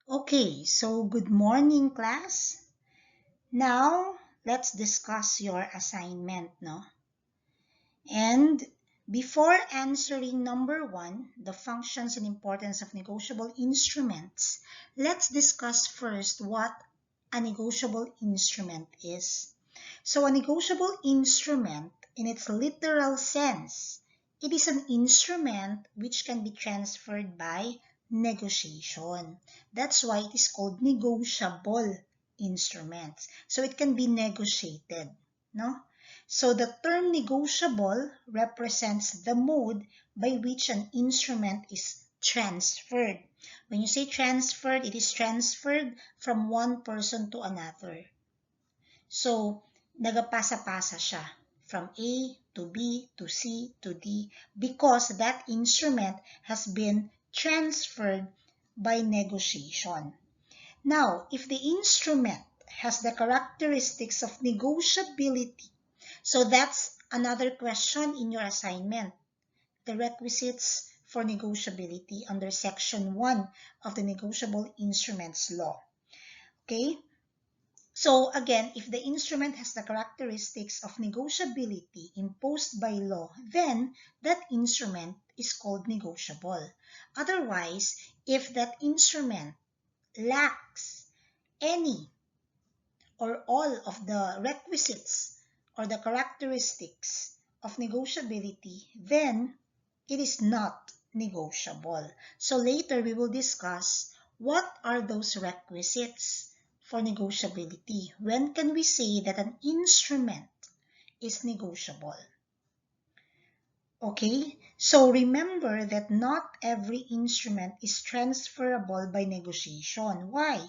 Okay, so good morning, class. Now, let's discuss your assignment, no? And before answering number one, the functions and importance of negotiable instruments, let's discuss first what a negotiable instrument is. So, a negotiable instrument, in its literal sense, it is an instrument which can be transferred by negotiation. That's why it is called negotiable instruments. So, it can be negotiated, no? So, the term negotiable represents the mode by which an instrument is transferred. When you say transferred, it is transferred from one person to another. So, nagapasa-pasa siya from A to B to C to D because that instrument has been transferred by negotiation. Now, if the instrument has the characteristics of negotiability, so that's another question in your assignment, the requisites for negotiability under Section 1 of the Negotiable Instruments Law. Okay? So again, if the instrument has the characteristics of negotiability imposed by law, then that instrument is called negotiable. Otherwise, if that instrument lacks any or all of the requisites or the characteristics of negotiability, then it is not negotiable. So later we will discuss what are those requisites for negotiability. When can we say that an instrument is negotiable? Okay, so remember that not every instrument is transferable by negotiation. Why?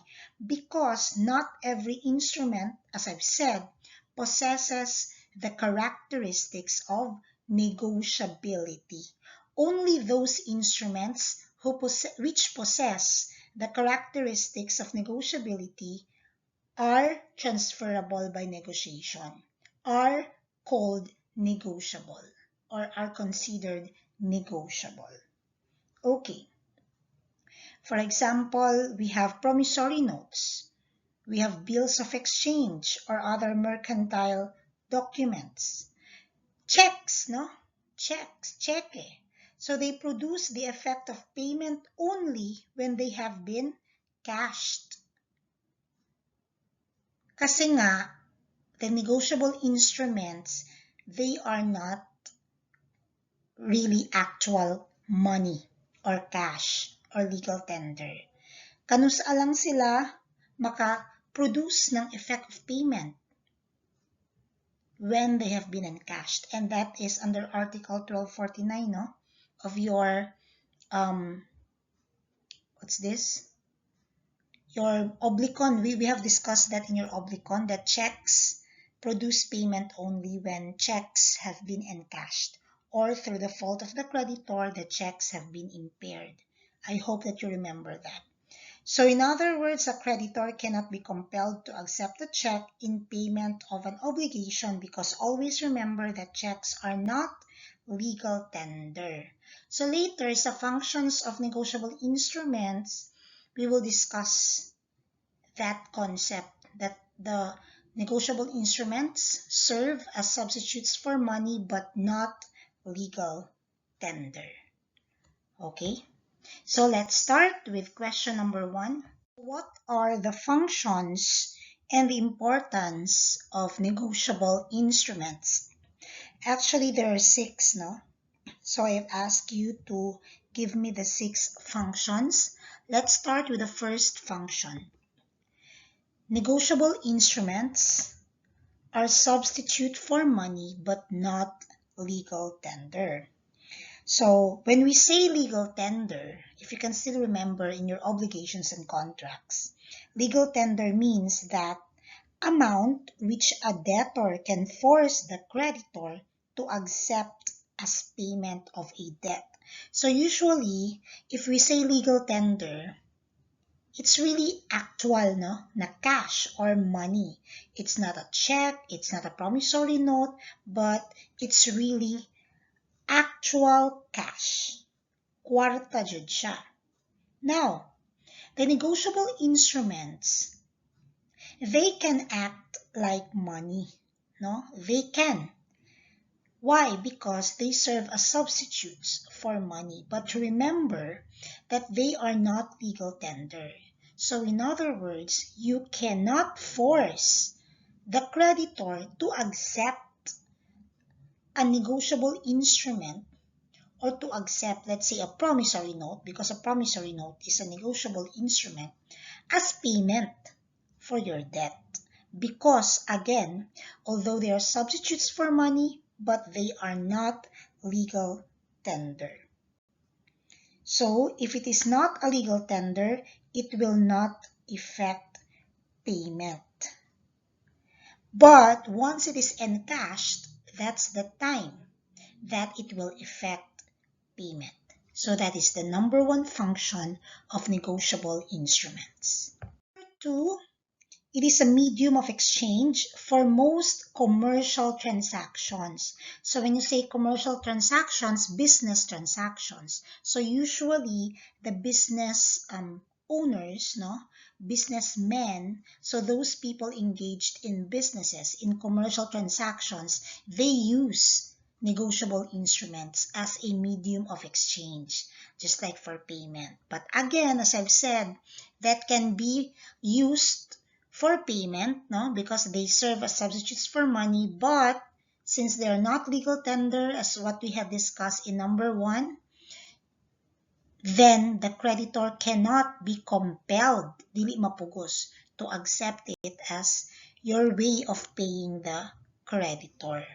Because not every instrument, as I've said, possesses the characteristics of negotiability. Only those instruments which possess the characteristics of negotiability are transferable by negotiation, are called negotiable, or are considered negotiable. Okay, for example, we have promissory notes, we have bills of exchange or other mercantile documents, checks, no? Checks, cheque. So they produce the effect of payment only when they have been cashed. Kasi nga, the negotiable instruments, they are not really actual money or cash or legal tender. Kanusa lang sila maka-produce ng effect of payment when they have been encashed. And that is under Article 1249, no? Of your, what's this? Your oblicon. We have discussed that in your oblicon, that checks produce payment only when checks have been encashed, or through the fault of the creditor, the checks have been impaired. I hope that you remember that. So in other words, a creditor cannot be compelled to accept a check in payment of an obligation, because always remember that checks are not legal tender. So later, sa functions of negotiable instruments, we will discuss that concept, that the negotiable instruments serve as substitutes for money but not legal tender. Okay, so let's start with question number one. What are the functions and the importance of negotiable instruments? Actually, there are 6, no? So I've asked you to give me the 6 functions. Let's start with the first function. Negotiable instruments are substitute for money but not legal tender. So when we say legal tender, if you can still remember in your obligations and contracts, legal tender means that amount which a debtor can force the creditor to accept as payment of a debt. So usually, if we say legal tender, it's really actual, no? Na cash or money. It's not a check, it's not a promissory note, but it's really actual cash. Kwarta jud siya. Now, the negotiable instruments, they can act like money, no? They can. Why? Because they serve as substitutes for money. But remember that they are not legal tender. So in other words, you cannot force the creditor to accept a negotiable instrument or to accept, let's say, a promissory note, because a promissory note is a negotiable instrument, as payment for your debt. Because, again, although they are substitutes for money, but they are not legal tender. So, if it is not a legal tender, it will not affect payment. But once it is encashed, that's the time that it will affect payment. So that is the number one function of negotiable instruments. Number two, it is a medium of exchange for most commercial transactions. So when you say commercial transactions, business transactions. So usually the business owners, businessmen, so those people engaged in businesses, in commercial transactions, they use negotiable instruments as a medium of exchange, just like for payment. But again, as I've said, that can be used for payment, because they serve as substitutes for money, but since they are not legal tender, as what we have discussed in number 1, then the creditor cannot be compelled, dili mapugos, to accept it as your way of paying the creditor.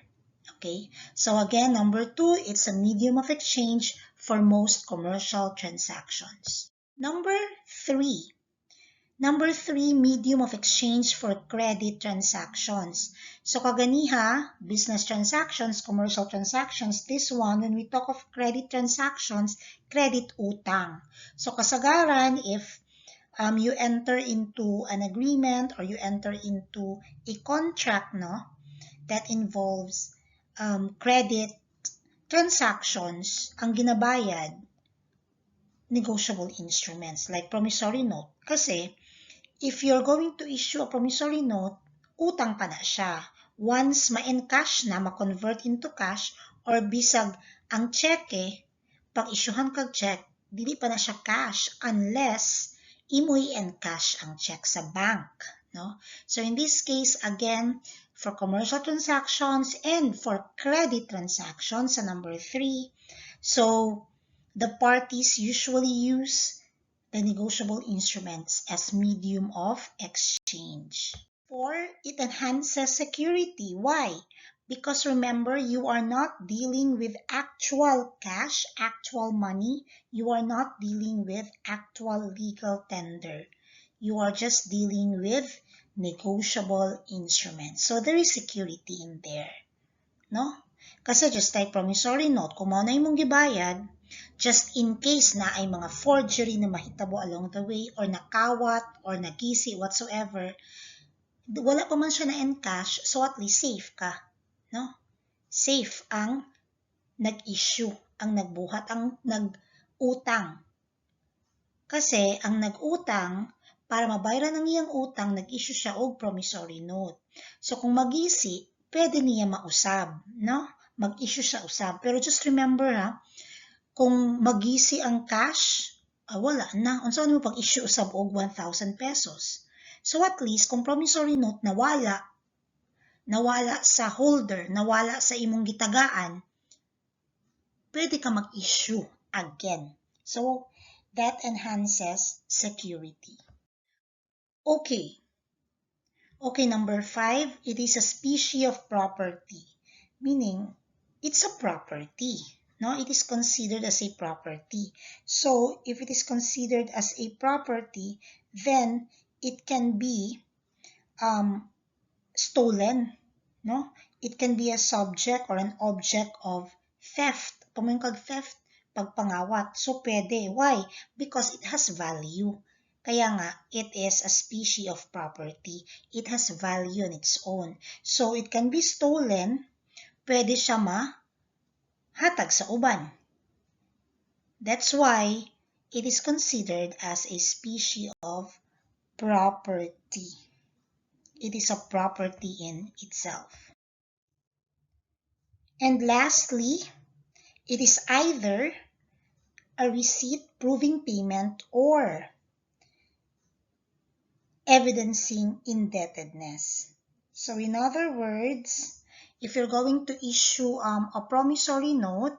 Okay, so again, number 2, it's a medium of exchange for most commercial transactions. Number 3, medium of exchange for credit transactions. So kaganiha, business transactions, commercial transactions. This one, when we talk of credit transactions, credit utang. So kasagaran, if you enter into an agreement or you enter into a contract, that involves credit transactions, ang ginabayad, negotiable instruments like promissory note. Kasi, if you're going to issue a promissory note, utang pa na siya. Once ma-encash na, ma-convert into cash, or bisag ang cheque, pag-issuehan kag check, dili pa na siya cash unless imoy encash ang check sa bank. So in this case, again, for commercial transactions and for credit transactions, sa number 3, so the parties usually use the negotiable instruments as medium of exchange. 4, it enhances security. Why? Because remember, you are not dealing with actual cash, actual money. You are not dealing with actual legal tender. You are just dealing with negotiable instruments. So there is security in there. Kasi just like promissory note, kung mao na imong gibayad, just in case na ay mga forgery na mahitabo along the way, or nakawat, or nagisi, whatsoever, wala pa man siya na encash, so at least safe ka. Safe ang nag-issue, ang nagbuhat, ang nag-utang. Kasi ang nag-utang, para mabayaran ang iyang utang, nag-issue siya og promissory note. So kung magisi, pwede niya mausab, mag-issue siya usab. Pero just remember kung magisi ang cash, wala na. Unsa mo pag-issue usab og 1,000 pesos. So at least kung promissory note nawala sa holder, nawala sa imong gitagaan, pwede ka mag-issue again. So that enhances security. Okay, number 5, it is a species of property, meaning it's a property. It is considered as a property. So if it is considered as a property, then it can be stolen. It can be a subject or an object of theft. Pamangkag theft, pagpangawat. So pwede. Why? Because it has value. Kaya nga, it is a species of property. It has value on its own. So it can be stolen. Pwede siya hatag sa uban. That's why it is considered as a species of property. It is a property in itself. And lastly, it is either a receipt proving payment or evidencing indebtedness. So in other words, if you're going to issue a promissory note,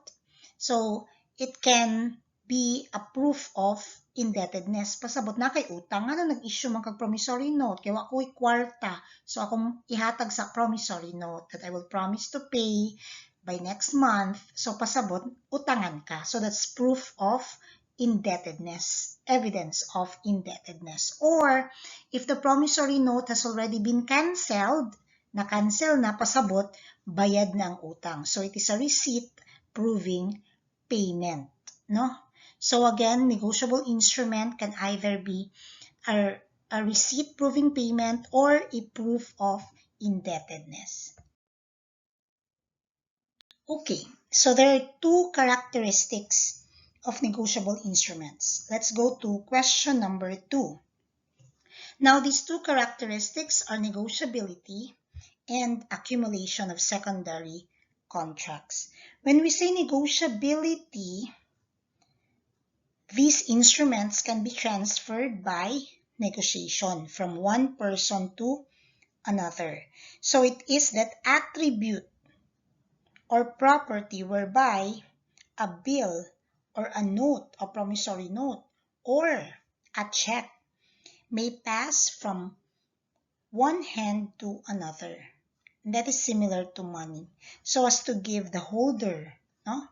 so it can be a proof of indebtedness. Pasabot na kay utang, ano nag-issue man kag promissory note, kaya ako'y kwarta, so akong ihatag sa promissory note that I will promise to pay by next month. So pasabot, utangan ka. So that's proof of indebtedness, evidence of indebtedness. Or if the promissory note has already been cancelled, na-cancel na, pasabot, bayad na ang utang. So it is a receipt proving payment, no? So again, negotiable instrument can either be a receipt proving payment or a proof of indebtedness. Okay, so there are two characteristics of negotiable instruments. Let's go to question number 2. Now, these two characteristics are negotiability and accumulation of secondary contracts. When we say negotiability, these instruments can be transferred by negotiation from one person to another. So it is that attribute or property whereby a bill or a note, a promissory note, or a check may pass from one hand to another. That is similar to money. So as to give the holder, no?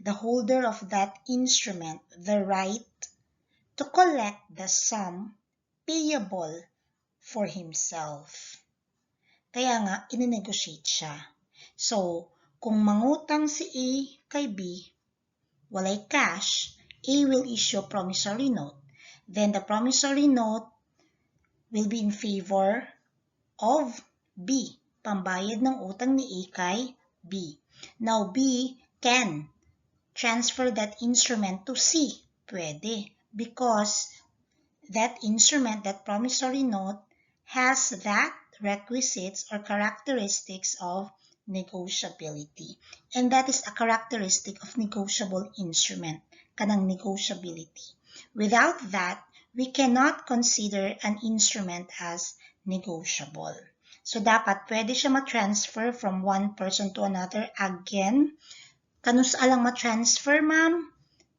The holder of that instrument the right to collect the sum payable for himself. Kaya nga, ininegotiate siya. So, kung mangutang si A kay B, walay cash, A will issue a promissory note. Then the promissory note will be in favor of B. Pambayad ng utang ni A kay B. Now, B can transfer that instrument to C. Pwede. Because that instrument, that promissory note, has that requisites or characteristics of negotiability. And that is a characteristic of negotiable instrument, kanang negotiability. Without that, we cannot consider an instrument as negotiable. So dapat pwede siya ma-transfer from one person to another. Again, kanus alang ma-transfer, ma'am?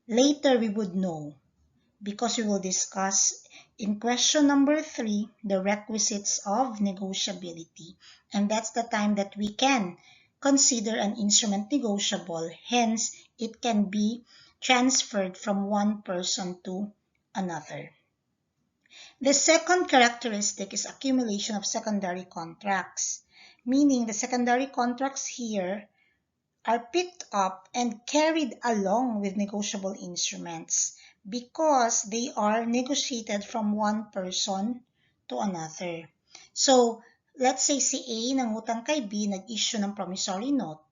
Later we would know, because we will discuss in question number 3 the requisites of negotiability. And that's the time that we can consider an instrument negotiable. Hence, it can be transferred from one person to another. The second characteristic is accumulation of secondary contracts, meaning the secondary contracts here are picked up and carried along with negotiable instruments because they are negotiated from one person to another. So, let's say si A nangutang kay B, nag-issue ng promissory note.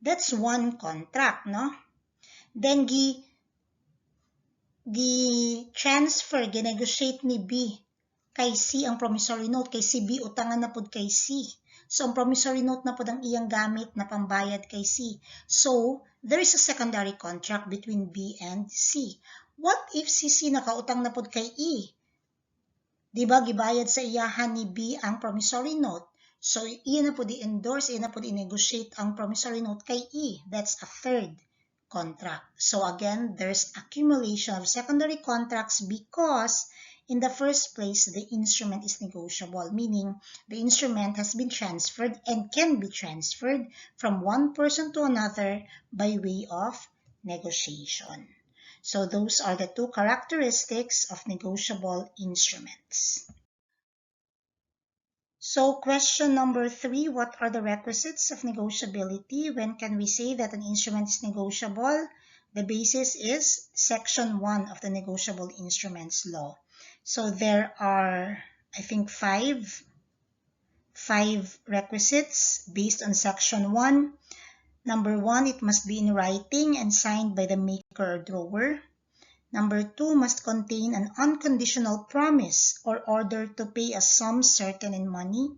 That's one contract, no? Then, gi-transfer, gi-negotiate ni B kay C ang promissory note, kay si B utangan na pod kay C. So, ang promissory note na pod ang iyang gamit na pambayad kay C. So, there is a secondary contract between B and C. What if si C nakautang na pod kay E? Diba, gibayad sa iyahan ni B ang promissory note. So, iyan na pod i-endorse, iyan na pod i-negotiate ang promissory note kay E. That's a third contract. So again, there's accumulation of secondary contracts because in the first place, the instrument is negotiable, meaning the instrument has been transferred and can be transferred from one person to another by way of negotiation. So those are the two characteristics of negotiable instruments. So question number 3, what are the requisites of negotiability? When can we say that an instrument is negotiable? The basis is Section 1 of the Negotiable Instruments Law. So there are, I think, five requisites based on Section 1. Number 1, it must be in writing and signed by the maker or drawer. Number 2 must contain an unconditional promise or order to pay a sum certain in money.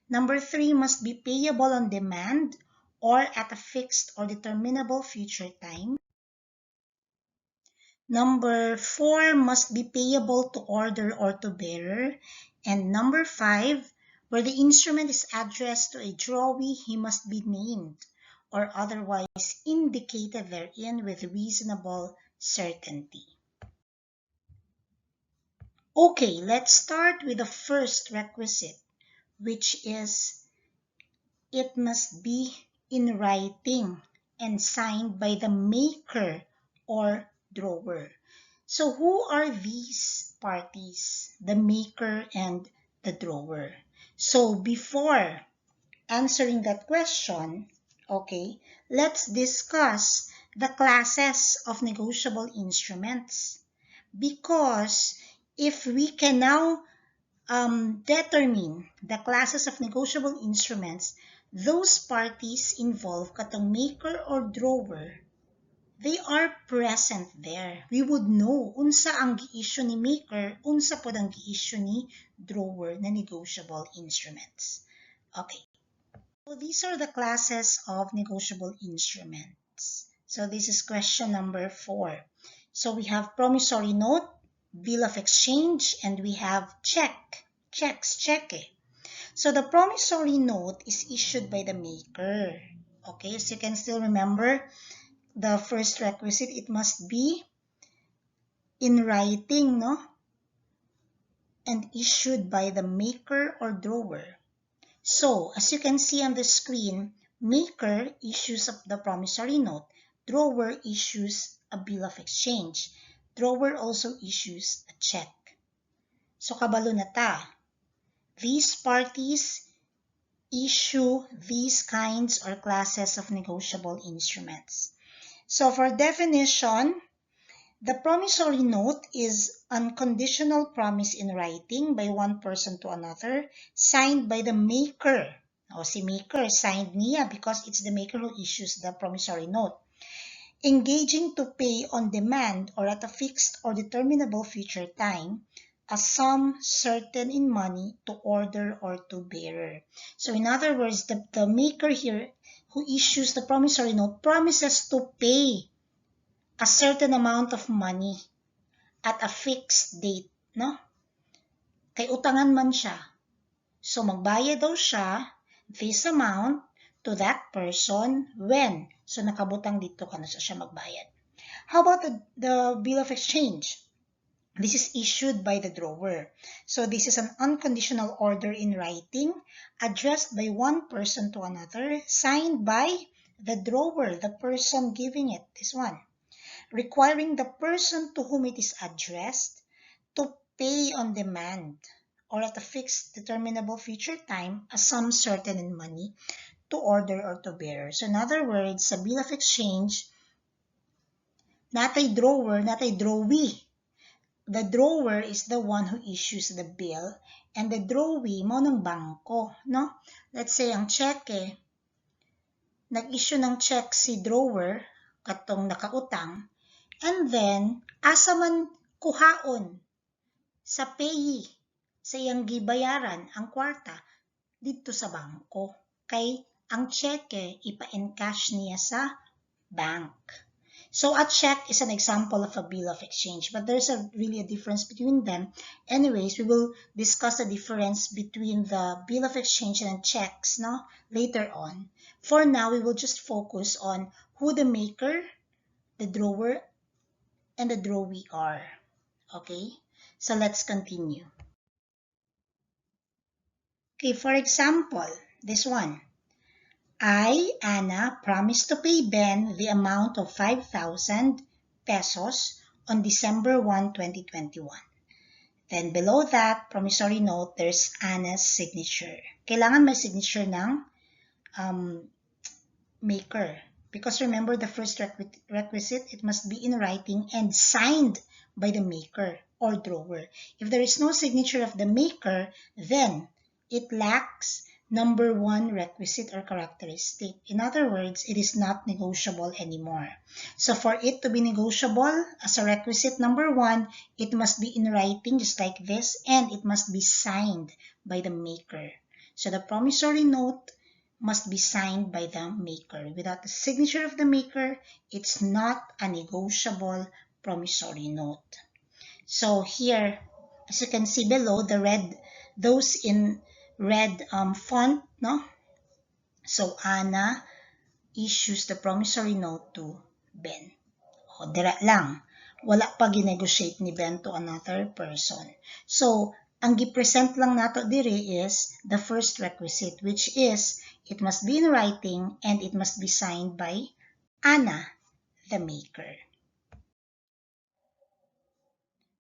Number 3 must be payable on demand or at a fixed or determinable future time. Number 4 must be payable to order or to bearer. And number 5, where the instrument is addressed to a drawee, he must be named or otherwise indicated therein with reasonable certainty. Okay, let's start with the first requisite, which is it must be in writing and signed by the maker or drawer. So who are these parties, the maker and the drawer? So before answering that question, okay, let's discuss the classes of negotiable instruments. Because if we can now determine the classes of negotiable instruments, those parties involved, katong maker or drawer, they are present there. We would know unsa ang gi-issue ni maker, unsa pod ang gi-issue ni drawer na negotiable instruments. Okay. So these are the classes of negotiable instruments. So this is question number 4. So we have promissory note, bill of exchange, and we have cheque. So the promissory note is issued by the maker. Okay, so you can still remember the first requisite, it must be in writing, no? And issued by the maker or drawer. So, as you can see on the screen, maker issues the promissory note, drawer issues a bill of exchange, drawer also issues a check. So, kabalo na ta. These parties issue these kinds or classes of negotiable instruments. So, for definition, the promissory note is unconditional promise in writing by one person to another, signed by the maker. O si maker, signed niya because it's the maker who issues the promissory note. Engaging to pay on demand or at a fixed or determinable future time, a sum certain in money to order or to bearer. So in other words, the maker here who issues the promissory note promises to pay a certain amount of money at a fixed date, no? Kay utangan man siya. So magbayad daw siya this amount to that person when? So nakabutang dito kano siya magbayad. How about the bill of exchange? This is issued by the drawer. So this is an unconditional order in writing addressed by one person to another, signed by the drawer, the person giving it, this one, requiring the person to whom it is addressed to pay on demand or at a fixed determinable future time a sum certain in money to order or to bearer. So in other words, sa bill of exchange, natay drawer, natay drawee. The drawer is the one who issues the bill and the drawee mo ng bangko, no? Let's say ang cheque, nag-issue ng check si drawer, katong nakautang, and then asa man kuhaon sa payee, sa iyang gibayaran ang kwarta dito sa bangko. Kay ang cheque ipa-encash niya sa bank. So a check is an example of a bill of exchange, but there's really a difference between them. Anyways, we will discuss the difference between the bill of exchange and checks, no, later on. For now, we will just focus on who the maker, the drawer, and the drawee are. Okay, so let's continue. Okay, for example, this one. I, Anna, promised to pay Ben the amount of 5,000 pesos on December 1, 2021. Then below that promissory note, there's Anna's signature. Kailangan may signature ng maker. Because remember the first requisite, it must be in writing and signed by the maker or drawer. If there is no signature of the maker, then it lacks number one requisite or characteristic. In other words, it is not negotiable anymore. So for it to be negotiable as a requisite number one, it must be in writing just like this, and it must be signed by the maker. So the promissory note must be signed by the maker. Without the signature of the maker, it's not a negotiable promissory note. So here, as you can see below, those in red font, no? So Ana issues the promissory note to Ben. O, dira lang. Wala pa ginegotiate ni Ben to another person. So, ang gipresent lang nato diri is the first requisite, which is it must be in writing and it must be signed by Ana, the maker.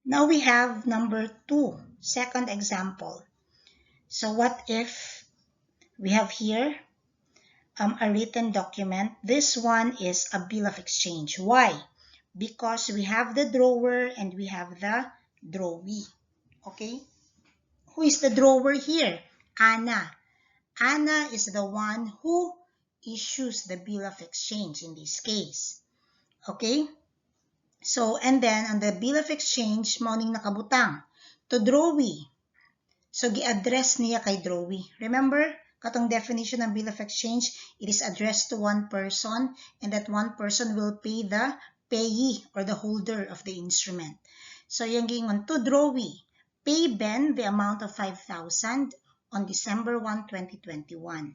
Now we have number 2, second example. So what if we have here a written document? This one is a bill of exchange. Why? Because we have the drawer and we have the drawee. Okay? Who is the drawer here? Ana. Ana is the one who issues the bill of exchange in this case. Okay? So, and then on the bill of exchange, maoning nakabutang to drawee. So, gi-address niya kay drawee. Remember, katong definition ng bill of exchange, it is addressed to one person, and that one person will pay the payee or the holder of the instrument. So, yung gingon to drawee, pay Ben the amount of 5,000 on December 1, 2021.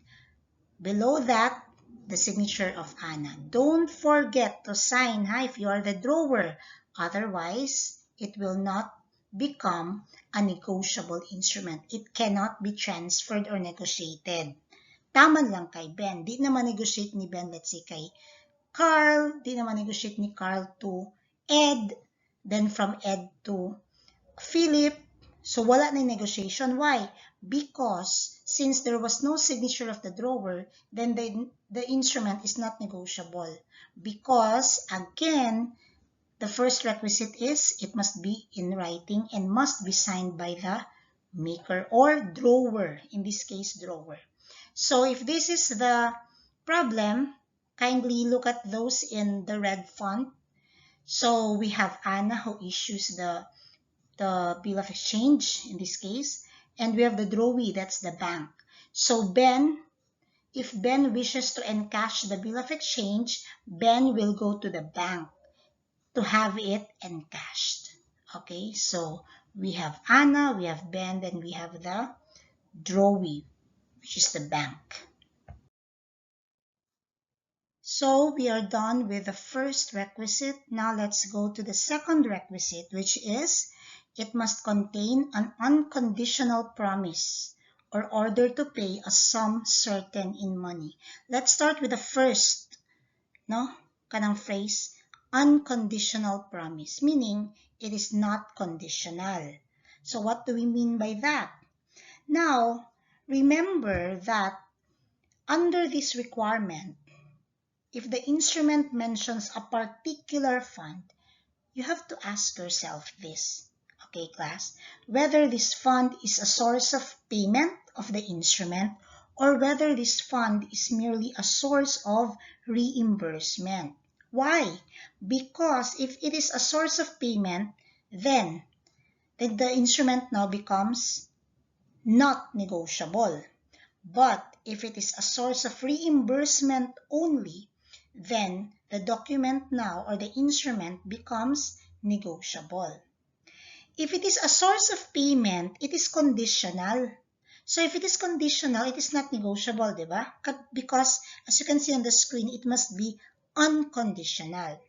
Below that, the signature of Ana. Don't forget to sign, if you are the drawer. Otherwise, it will not become a negotiable instrument. It cannot be transferred or negotiated. Taman lang kay Ben. Di naman negotiate ni Ben, let's say kay Carl. Di naman negotiate ni Carl to Ed. Then from Ed to Philip. So wala na negotiation. Why? Because since there was no signature of the drawer, then the instrument is not negotiable. Because again, the first requisite is it must be in writing and must be signed by the maker or drawer. In this case, drawer. So if this is the problem, kindly look at those in the red font. So we have Ana who issues the bill of exchange in this case, and we have the drawee, that's the bank. So Ben, if Ben wishes to encash the bill of exchange, Ben will go to the bank to have it encashed. Okay, so we have Ana, we have Ben, then we have the drawee, which is the bank. So we are done with the first requisite. Now let's go to the second requisite, which is it must contain an unconditional promise or order to pay a sum certain in money. Let's start with the first, kanang phrase, unconditional promise, meaning it is not conditional. So what do we mean by that? Now, remember that under this requirement, if the instrument mentions a particular fund, you have to ask yourself this, okay, class, whether this fund is a source of payment of the instrument or whether this fund is merely a source of reimbursement. Why? Because if it is a source of payment, then the instrument now becomes not negotiable. But if it is a source of reimbursement only, then the document now or the instrument becomes negotiable. If it is a source of payment, it is conditional. So if it is conditional, it is not negotiable, diba? Because as you can see on the screen, it must be unconditional.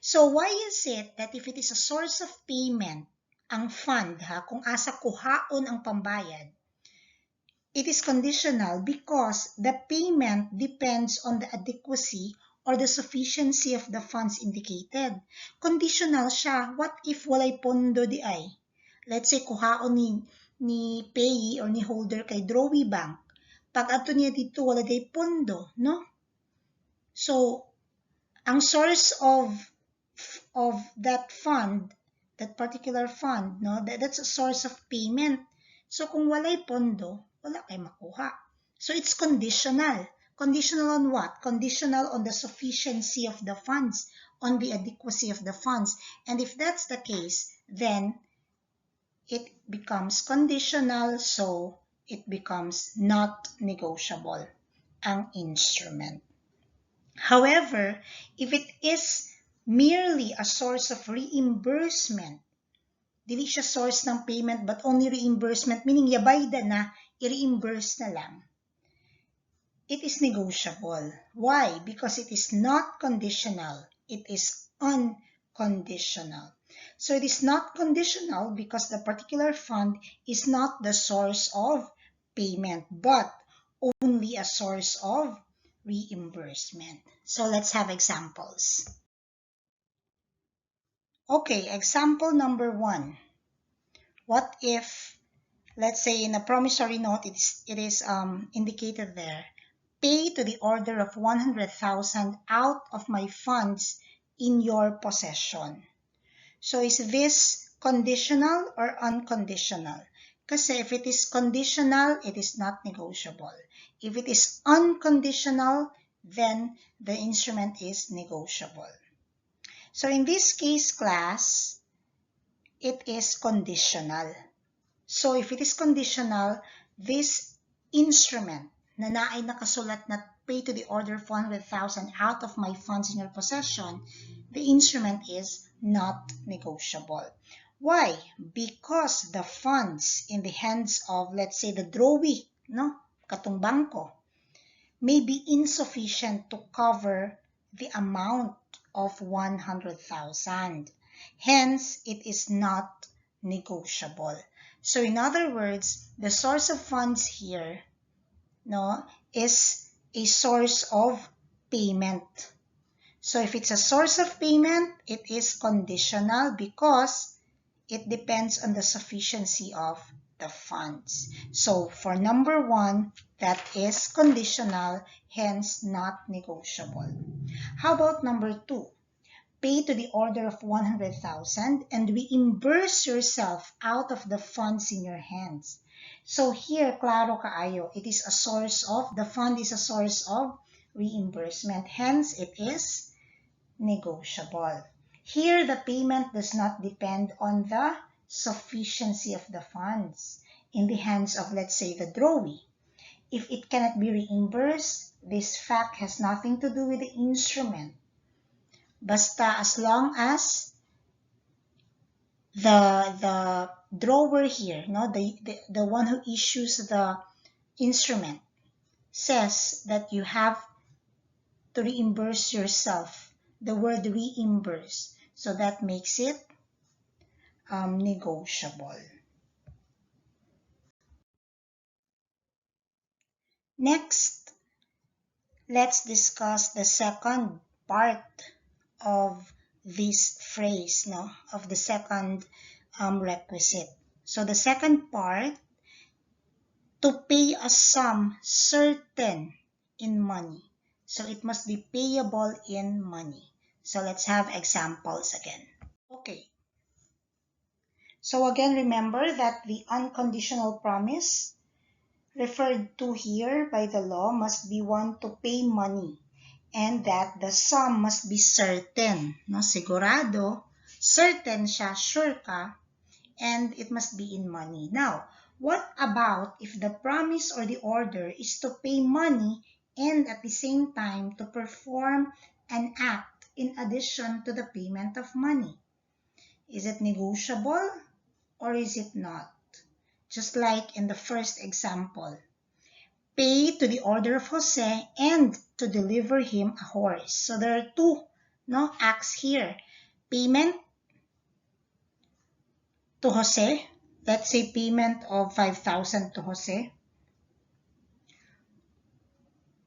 So why is it that if it is a source of payment, ang fund, kung asa kuhaon ang pambayad, it is conditional because the payment depends on the adequacy or the sufficiency of the funds indicated. Conditional siya. What if walay pondo di ay? Let's say kuhaon ni payee or ni holder kay drawee bank. Pag ato niya dito wala day pondo, no? So, ang source of that fund, that particular fund, no? That's a source of payment. So kung walay pondo, wala kay makuha. So it's conditional. Conditional on what? Conditional on the sufficiency of the funds, on the adequacy of the funds. And if that's the case, then it becomes conditional, so it becomes not negotiable ang instrument. However, if it is merely a source of reimbursement, dili siya source ng payment but only reimbursement, meaning yabayda na, i-reimburse na lang, it is negotiable. Why? Because it is not conditional. It is unconditional. So it is not conditional because the particular fund is not the source of payment, but only a source of reimbursement. So let's have examples. Okay, example number 1. What if, let's say in a promissory note, it is indicated there, pay to the order of 100,000 out of my funds in your possession. So is this conditional or unconditional? Kasi if it is conditional, it is not negotiable. If it is unconditional, then the instrument is negotiable. So in this case, class, it is conditional. So if it is conditional, this instrument na naay nakasulat na pay to the order of 100,000 out of my funds in your possession, the instrument is not negotiable. Why? Because the funds in the hands of, let's say, the drawee, no, katong bangko, may be insufficient to cover the amount of 100,000. Hence, it is not negotiable. So in other words, the source of funds here, no, is a source of payment. So if it's a source of payment, it is conditional because it depends on the sufficiency of the funds. So for number 1, that is conditional, hence not negotiable. How about number 2? Pay to the order of 100,000 and reimburse yourself out of the funds in your hands. So here, klaro kaayo, it is a source of, the fund is a source of reimbursement. Hence, it is negotiable. Here, the payment does not depend on the sufficiency of the funds in the hands of, let's say, the drawee. If it cannot be reimbursed, this fact has nothing to do with the instrument. Basta as long as the drawer here, no, the one who issues the instrument says that you have to reimburse yourself, the word reimburse, so that makes it negotiable. Next, let's discuss the second part of this phrase, no, of the second requisite. So the second part, to pay a sum certain in money. So it must be payable in money. So let's have examples again. Okay. So again, remember that the unconditional promise referred to here by the law must be one to pay money, and that the sum must be certain, no, sigurado, certain siya, sure ka, and it must be in money. Now, what about if the promise or the order is to pay money and at the same time to perform an act in addition to the payment of money? Is it negotiable or is it not? Just like in the first example, pay to the order of Jose and to deliver him a horse. So there are two, no, acts here. Payment to Jose, let's say payment of 5,000 to Jose.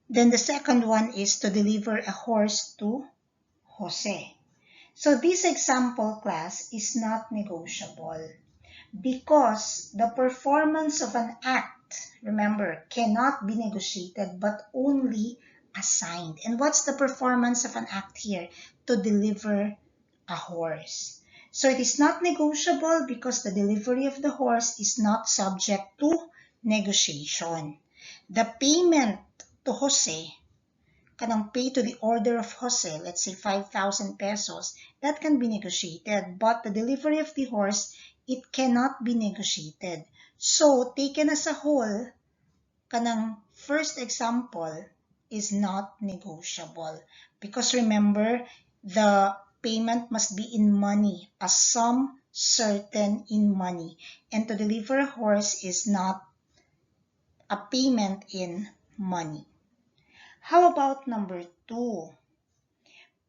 Then the second one is to deliver a horse to Jose. So this example, class, is not negotiable because the performance of an act, remember, cannot be negotiated but only assigned. And what's the performance of an act here? To deliver a horse. So it is not negotiable because the delivery of the horse is not subject to negotiation. the payment to Jose, kanang pay to the order of Jose, let's say 5,000 pesos, that can be negotiated. But the delivery of the horse, it cannot be negotiated. So, taken as a whole, kanang first example is not negotiable. Because remember, the payment must be in money, a sum certain in money. And to deliver a horse is not a payment in money. How about number 2?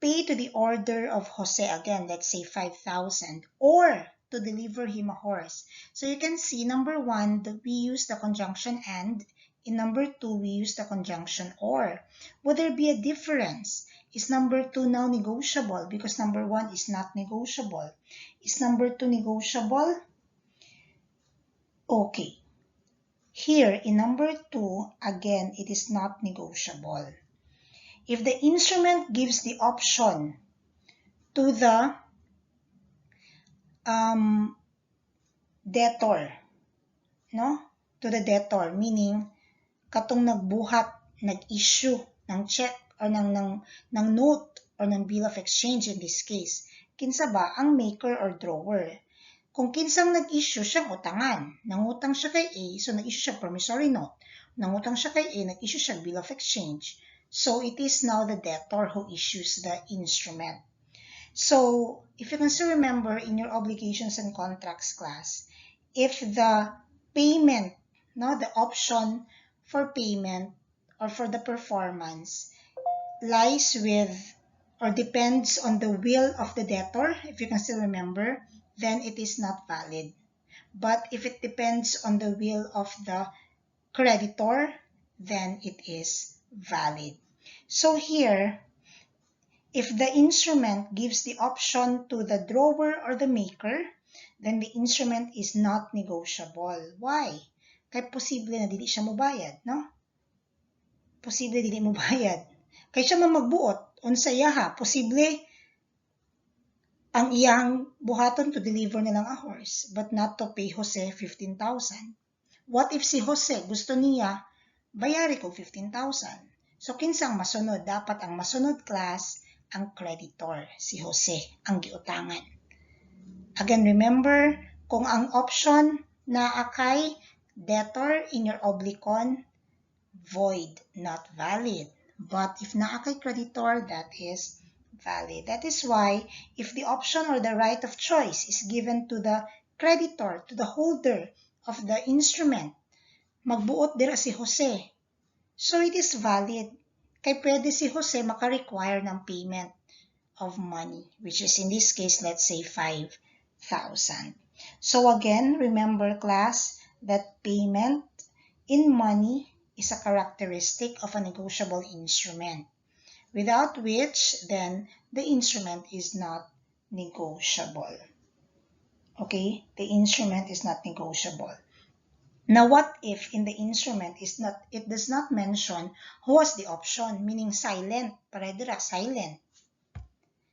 Pay to the order of Jose, again, let's say 5,000, or to deliver him a horse. So you can see, number 1, that we use the conjunction and. In number 2, we use the conjunction or. Would there be a difference? Is number 2 now negotiable? Because number 1 is not negotiable. Is number 2 negotiable? Okay. Here, in number 2, again, it is not negotiable. If the instrument gives the option to the debtor, no? To the debtor, meaning katong nagbuhat, nag-issue ng check or ng note or ng bill of exchange in this case, kinsa ba ang maker or drawer? Kung kinsang nag-issue siyang utangan, nangutang siya kay A, so nag-issue siya promissory note. Nangutang siya kay A, nag-issue siya bill of exchange. So it is now the debtor who issues the instrument. So if you can still remember in your obligations and contracts class, if the payment, no, the option for payment or for the performance lies with or depends on the will of the debtor, if you can still remember, then it is not valid. But if it depends on the will of the creditor, then it is valid. So here, if the instrument gives the option to the drawer or the maker, then the instrument is not negotiable. Why? Kaya posible na dili siya mobayad, no? Posible dili mobayad. Kaya siya magbuot, unsaya ha, posible ang iyang buhaton to deliver na lang a horse, but not to pay Jose 15,000. What if si Jose gusto niya, bayari ko 15,000. So kinsang masunod? Dapat ang masunod class, ang creditor, si Jose, ang giutangan. Again, remember, kung ang option na akay debtor in your oblicon, void, not valid. But if na akay creditor, that is valid. That is why, if the option or the right of choice is given to the creditor, to the holder of the instrument, magbuot dira si Jose. So it is valid. Kay pwede si Jose maka-require ng payment of money, which is in this case, let's say 5,000. So again, remember class, that payment in money is a characteristic of a negotiable instrument, without which then the instrument is not negotiable. Okay, the instrument is not negotiable. Now, what if in the instrument it does not mention who has the option, meaning silent, paredira, silent.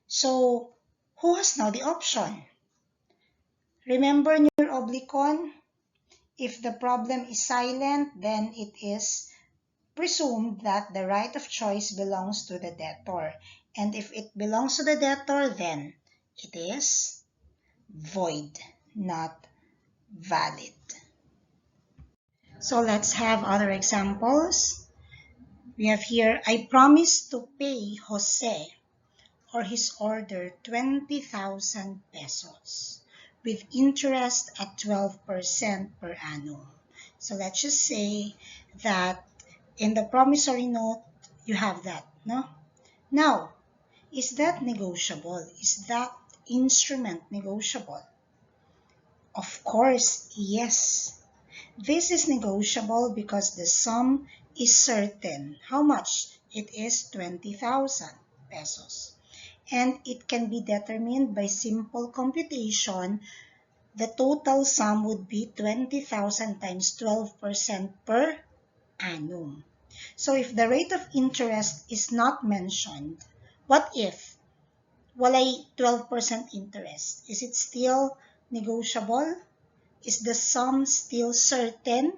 So, who has now the option? Remember in your oblicon, if the problem is silent, then it is presumed that the right of choice belongs to the debtor. And if it belongs to the debtor, then it is void, not valid. So let's have other examples. We have here, I promise to pay Jose or his order 20,000 pesos with interest at 12% per annum. So let's just say that in the promissory note, you have that, no? Now, is that negotiable? Is that instrument negotiable? Of course, yes. This is negotiable because the sum is certain. How much? It is 20,000 pesos. And it can be determined by simple computation. The total sum would be 20,000 times 12% per annum. So if the rate of interest is not mentioned, what if walay 12% interest? Is it still negotiable? Is the sum still certain?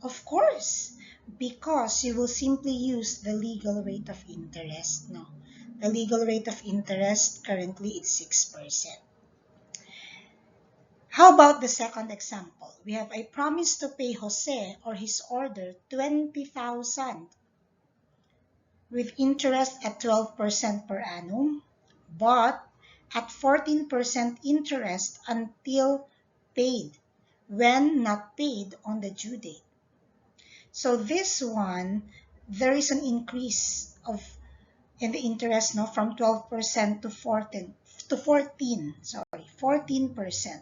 Of course, because you will simply use the legal rate of interest. No, the legal rate of interest currently is 6%. How about the second example? We have, I promise to pay Jose or his order 20,000 with interest at 12% per annum, but at 14% interest until paid, when not paid on the due date. So this one, there is an increase in the interest, no, from 12% to 14%.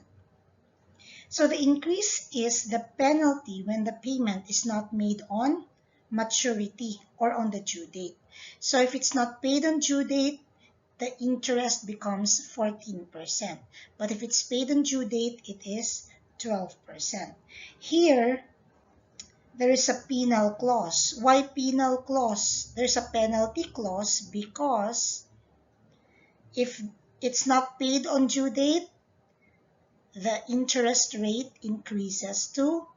So the increase is the penalty when the payment is not made on maturity or on the due date. So if it's not paid on due date, the interest becomes 14%. But if it's paid on due date, it is 12%. Here, there is a penal clause. Why penal clause? There's a penalty clause because if it's not paid on due date, the interest rate increases to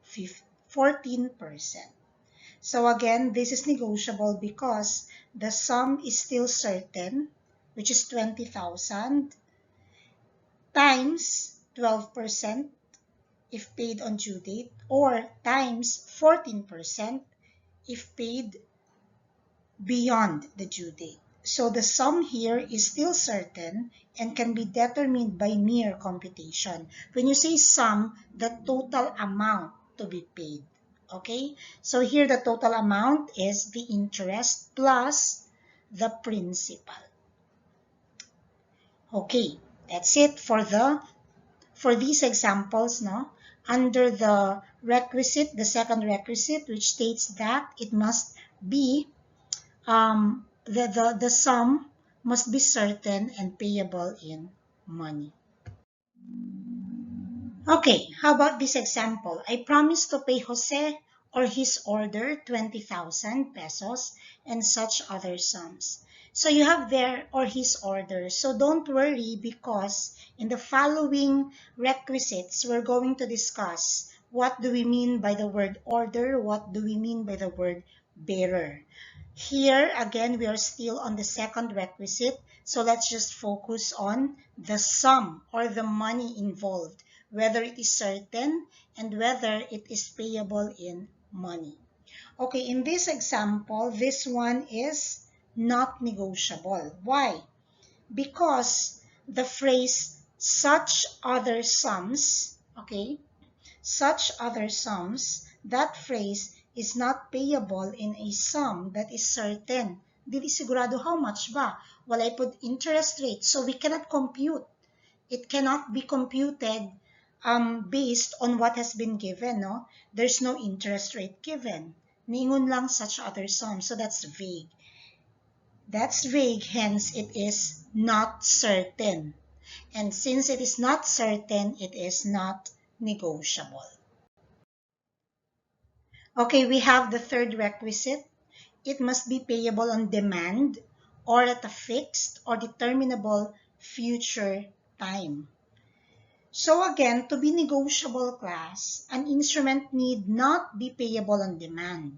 14%. So again, this is negotiable because the sum is still certain, which is 20,000 times 12% if paid on due date, or times 14% if paid beyond the due date. So the sum here is still certain and can be determined by mere computation. When you say sum, the total amount to be paid. Okay? So here the total amount is the interest plus the principal. Okay, that's it for these examples, no? Under the requisite, the second requisite, which states that it must be the sum must be certain and payable in money. Okay, how about this example? I promise to pay Jose or his order 20,000 pesos and such other sums. So you have there or his order. So don't worry because in the following requisites, we're going to discuss what do we mean by the word order, what do we mean by the word bearer. Here, again, we are still on the second requisite. So let's just focus on the sum or the money involved, whether it is certain and whether it is payable in money. Okay, in this example, this one is not negotiable. Why? Because the phrase such other sums, okay, such other sums, that phrase is not payable in a sum that is certain. Dili sigurado how much ba? Well, I put interest rate, so we cannot compute. It cannot be computed based on what has been given, no? There's no interest rate given. Ningon lang such other sums, so that's vague. That's vague, hence it is not certain. And since it is not certain, it is not negotiable. Okay, we have the third requisite. It must be payable on demand or at a fixed or determinable future time. So again, to be negotiable, class, an instrument need not be payable on demand.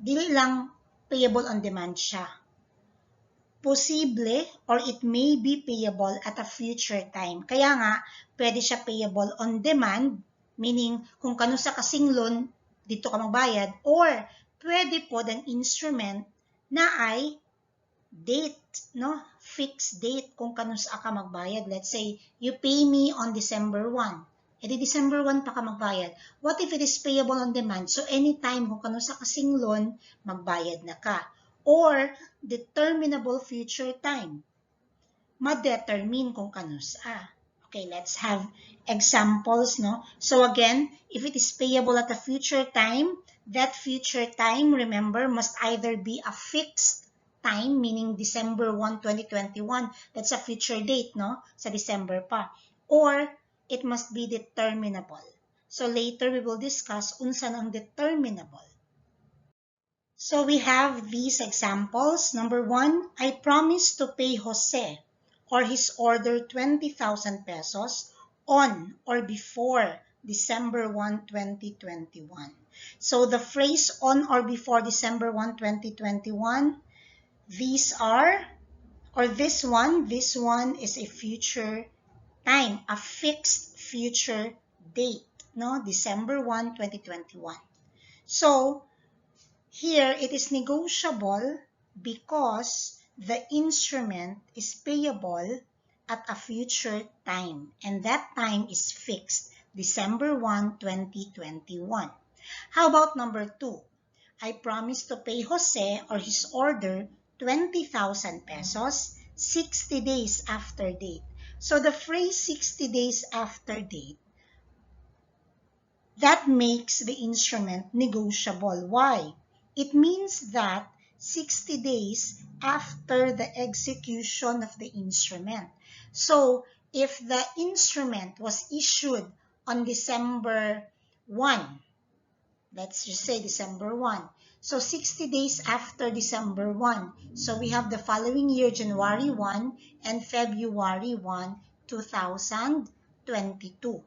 Dili lang payable on demand siya. Posible or it may be payable at a future time. Kaya nga, pwede siya payable on demand, meaning kung kano sa kasing loan, dito ka magbayad, or pwede po ang instrument na ay date, no? Fixed date kung kano sa ka magbayad. Let's say, you pay me on December 1. Di December 1 pa ka magbayad. What if it is payable on demand? So, anytime kung kano sa kasing loan, magbayad na ka. Or, determinable future time. Ma-determine kung kano sa. Okay, let's have examples, no? So again, if it is payable at a future time, that future time, remember, must either be a fixed time, meaning December 1, 2021. That's a future date, no? Sa December pa. Or, it must be determinable. So later, we will discuss unsan ang determinable. So we have these examples. Number 1, I promise to pay Jose or his order 20,000 pesos on or before December 1, 2021. So the phrase on or before December 1, 2021, these are, or this one is a future time, a fixed future date, no? December 1, 2021. So here it is negotiable because the instrument is payable at a future time, and that time is fixed, December 1, 2021. How about number 2? I promise to pay Jose or his order 20,000 pesos 60 days after date. So the phrase 60 days after date, that makes the instrument negotiable. Why? It means that 60 days after the execution of the instrument. So if the instrument was issued on December 1, let's just say December 1. So 60 days after December 1. So we have the following year, January 1 and February 1, 2022.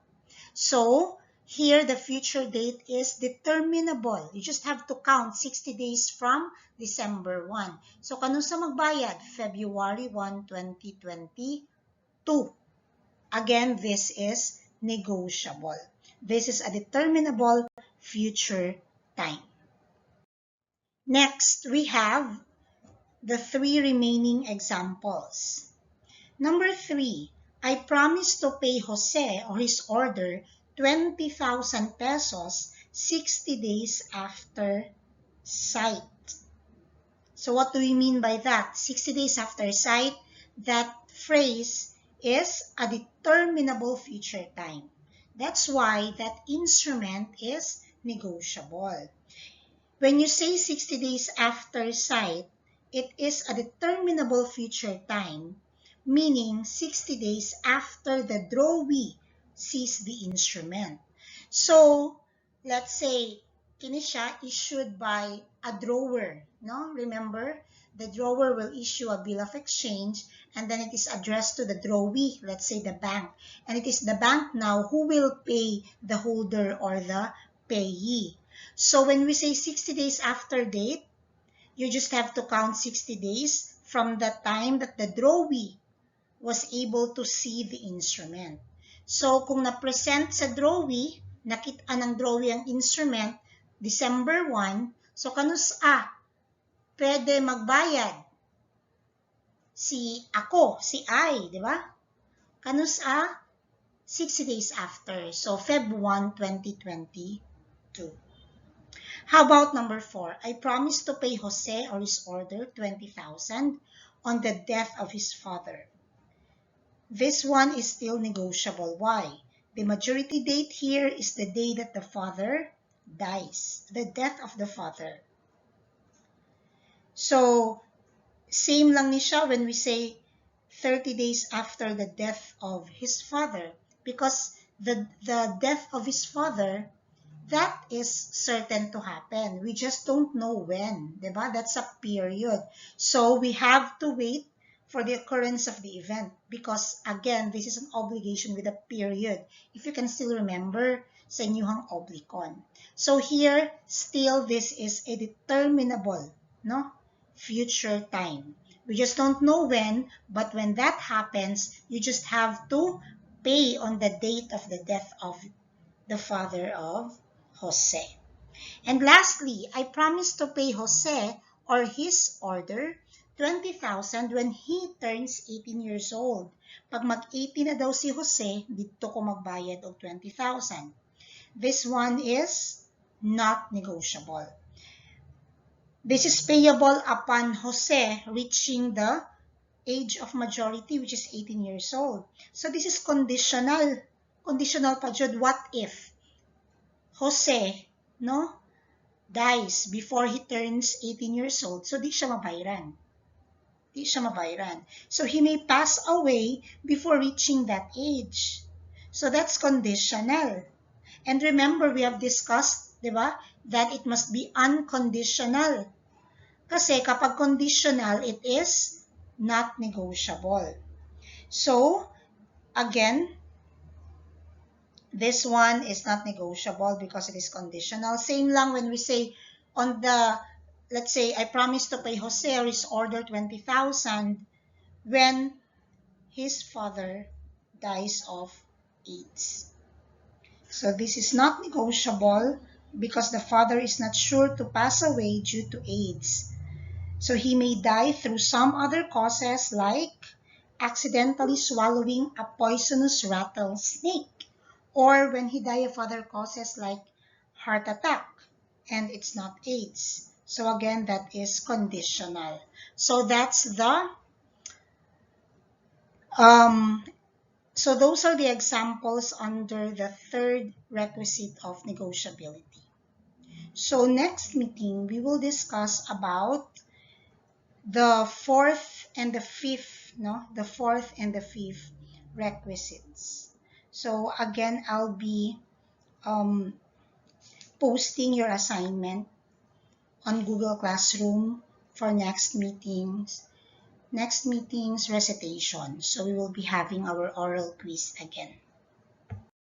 So here the future date is determinable. You just have to count 60 days from December 1. So kano sa magbayad? February 1, 2022. Again, this is negotiable. This is a determinable future time. Next, we have the 3 remaining examples. Number 3, I promise to pay Jose or his order 20,000 pesos 60 days after sight. So what do we mean by that? 60 days after sight, that phrase is a determinable future time. That's why that instrument is negotiable. When you say 60 days after sight, it is a determinable future time, meaning 60 days after the drawee sees the instrument. So, let's say, kini siya issued by a drawer, no? Remember, the drawer will issue a bill of exchange and then it is addressed to the drawee, let's say the bank. And it is the bank now who will pay the holder or the payee. So when we say 60 days after date, you just have to count 60 days from the time that the drawee was able to see the instrument. So kung na-present sa drawee, nakita ng drawee ang instrument, December 1, so kanus pwede magbayad si I, di ba? Kanus 60 days after, so Feb 1, 2022. How about number 4? I promise to pay Jose or his order 20,000 on the death of his father. This one is still negotiable. Why? The majority date here is the day that the father dies, the death of the father. So, same lang ni siya when we say 30 days after the death of his father, because the death of his father, that is certain to happen. We just don't know when, diba? That's a period. So we have to wait for the occurrence of the event because, again, this is an obligation with a period. If you can still remember sa inyong oblikon. So here, still, this is a determinable, no? Future time. We just don't know when, but when that happens, you just have to pay on the date of the death of the father of Jose. And lastly, I promise to pay Jose or his order 20,000 when he turns 18 years old. Pag mag-18 na daw si Jose, dito ko magbayad og 20,000. This one is not negotiable. This is payable upon Jose reaching the age of majority, which is 18 years old. So this is conditional. Conditional pa jud, what if Jose, no, dies before he turns 18 years old, so di siya mabayaran. Di siya mabayaran. So he may pass away before reaching that age. So that's conditional. And remember, we have discussed, di ba, that it must be unconditional. Kasi kapag conditional, it is not negotiable. So, again, This one is not negotiable because it is conditional. Same lang when we say on the, let's say, I promise to pay Jose or his order 20,000 when his father dies of AIDS. So this is not negotiable because the father is not sure to pass away due to AIDS. So he may die through some other causes like accidentally swallowing a poisonous rattlesnake, or when he died of other causes like heart attack, and it's not AIDS. So again, that is conditional. So that's the so those are the examples under the third requisite of negotiability. So next meeting, we will discuss about the fourth and the fifth, the fourth and the fifth requisites. So again, I'll be posting your assignment on Google Classroom for next meeting's recitation. So we will be having our oral quiz again.